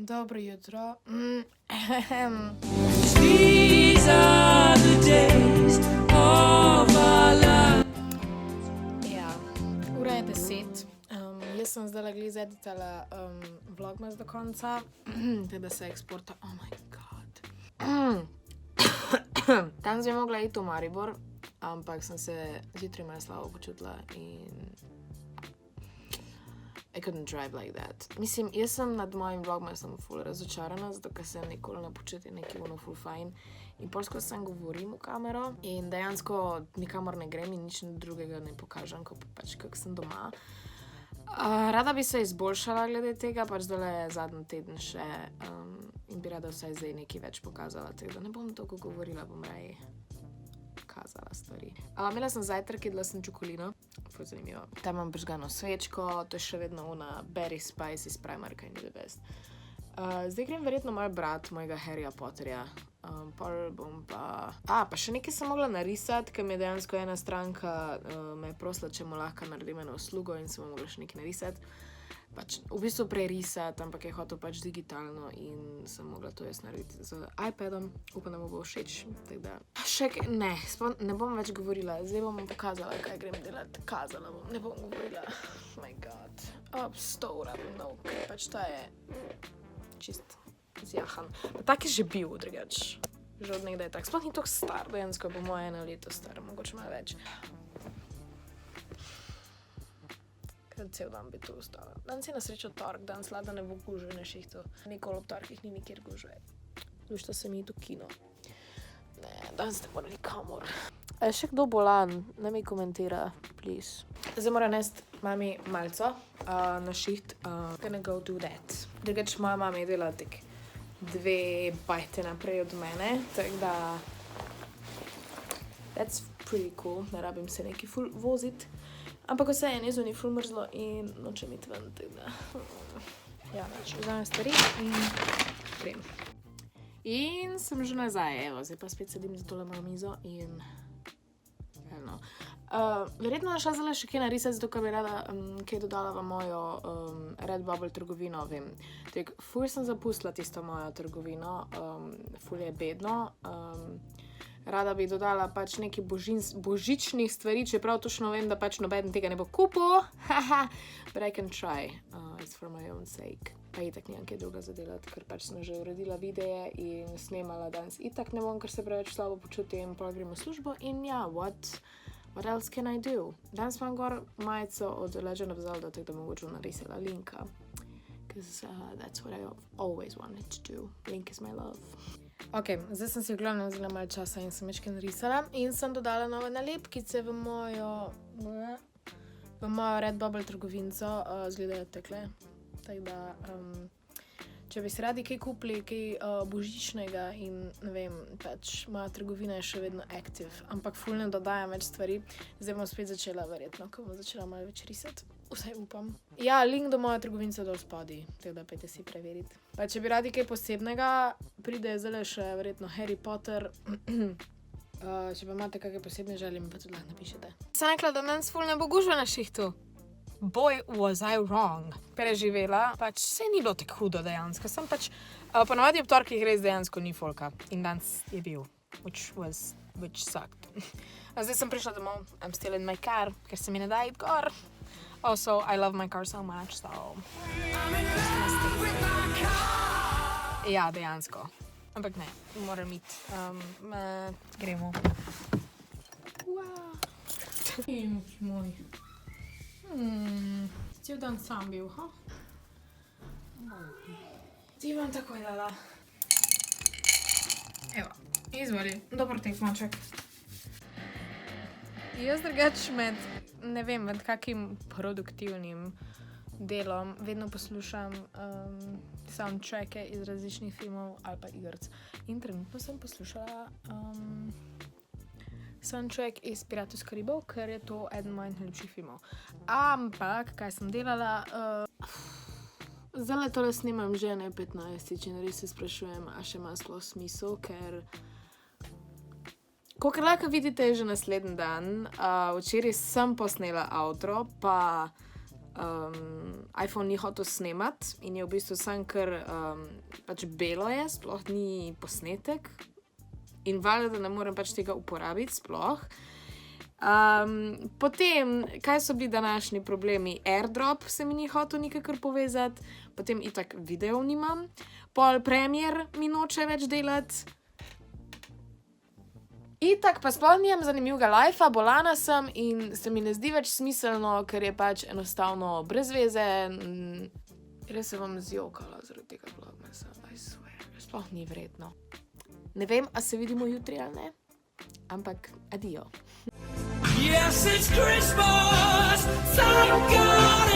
Dobro jutro. These are the days of our life. Ja, ura je 10. Jaz sem zdaj glih zeditala vlogmas do konca, teda se eksporta. Oh my god. Danes bi mogla iti v Maribor, ampak sem se zjutraj malo slabo počutila in I couldn't drive like that. Mislim, jaz sem nad mojim vlogmasom ful razočarana, zato ker se nikoli ne počuti neki ful fajn. In polsko sem govorim v kamero in dejansko nikamor ne grem in nič drugega ne pokažem, kot pač kak sem doma. Rada bi se izboljšala glede tega, pač zdaj je zadnji teden še in bi rada vsaj zdaj nekaj več pokazala, tako da ne bom toliko govorila, bom raje kazala stvari. Imela sem zajtrk, jedla sem čokolino, ful zanimivo. Tam imam prižgano svečko, to je še vedno ona Berry Spice iz Primarka in the best. Zdaj grem verjetno malo brat mojega Harryja Potterja. Pol bom pa... pa še nekaj sem mogla narisati, ker mi je dejansko ena stranka me je prosila, če mu lahko naredim eno uslugo in sem mogla še nekaj narisati. Pač v bistvu prerisati, ampak je hotel pač digitalno in sem mogla to jaz narediti z iPadom. Upam, da mu bo všeč, tako da... ne bom več govorila, zdaj bom pokazala, kaj grem delati. Kazala bom, ne bom govorila. Oh my god. Ob 100 ura bom nov, ker pač ta je čist zjahan. Pa tak je že bil, drugač. Že od nekdaj je tak. Sploh ni toliko star, dejansko po moje 1 leto star, mogoče malo več. Cel dan bi tu ostala. Danes je na srečo tork, danes Lada ne bo gužve na šihtu. Nikoli ob torkih ni nikjer gužve. Lušta se mi iti v kino. Ne, danes ne mora nikamor. Še kdo bolan? Ne mi komentira, please. Zdaj mora nesti mami malco na šiht. Gonna go do that. Drugač moja mama je dela tak 2 bajte naprej od mene, tako da that's pretty cool. Ne rabim se neki ful vozit. Ampak vse je zunaj ful mrzlo in nočem iti ven, tako da... Ja, neč, vzamem stvari in grem. In sem že nazaj, evo, zdaj pa spet sedim za tole malo mizo in... verjetno šla zdaj še kaj narisati, zato ker bi rada kaj dodala v mojo Redbubble trgovino, vem. Tak, ful sem zapustila tisto mojo trgovino, ful je bedno. Rada bi dodala pač nekaj božičnih stvari, čeprav točno vem, da pač nobeden tega ne bo kupil. But I can try. It's for my own sake. Pa itak nimam kaj druga zadelati, ker pač sem že uredila videe in snemala danes. Itak ne bom, ker se preveč slabo počutim, pa grem v službo in ja, what else can I do? Danes imam gor majico od Legend of Zelda, tako da mogoče narisala Linka. Because that's what I always wanted to do. Link is my love. Ok, zdaj sem si v glavnem vzela malo časa in sem večkaj narisala in sem dodala nove nalepkice v mojo Redbubble trgovinco, izgledajo takle. Tako da, če bi se radi kaj kupili, kaj božičnega in ne vem, pač moja trgovina je še vedno active, ampak ful ne dodajam več stvari. Zdaj bom spet začela verjetno, ko bom začela malo več risati. Vsaj upam. Ja, link do moje trgovince dol spodaj, tako da pejte si preveriti. Pa če bi radi kaj posebnega, pride zdaj še verjetno Harry Potter. Če pa imate kakaj posebne želje, mi pa tudi lahko napišete. Sem rekla, da danes ful ne bo gužve na šihtu. Boy, was I wrong. Preživela, pač se ni bilo tako hudo dejansko, sem pač, ponavadi ob torkih res dejansko ni folka in danes je bil, which sucked. Zdaj sem prišla domov, I'm still in my car, ker se mi ne da iti gor. Also, I love my car so much, so... Ja, dejansko. Ampak ne, moram iti. Gremo. Imki moj. Cel dan sam bil, ha? Ti vam takoj dala. Evo, izvoli. Dobar tek, maček. Jaz drugač ne vem, med kakim produktivnim delom vedno poslušam soundtracke iz različnih filmov ali pa igrc. In trenutno sem poslušala soundtrack iz Piratov s Karibov, ker je to eden mojih najljubših filmov. Ampak, kaj sem delala? Zdaj tole snimam že 15, če res se sprašujem, a še ima sploh smisel, ker kakor lahko vidite, je že naslednji dan. Včeraj sem posnela outro, pa iPhone ni hotel snemat in je v bistvu sam kar pač belo je, sploh ni posnetek in valjda, da ne morem pač tega uporabiti sploh. Potem, kaj so bili današnji problemi? AirDrop se mi ni hotel nikakor povezati, potem itak video nimam, pol Premiere mi noče več delati. Itak pa sploh nimam zanimivega lifea, bolana sem in se mi ne zdi več smiselno, ker je pač enostavno brez veze. Res se vam zjokala zaradi tega vlogmasa, I swear, sploh ni vredno. Ne vem, a se vidimo jutri ali ne, ampak adijo. Yes, it's Christmas, thank God.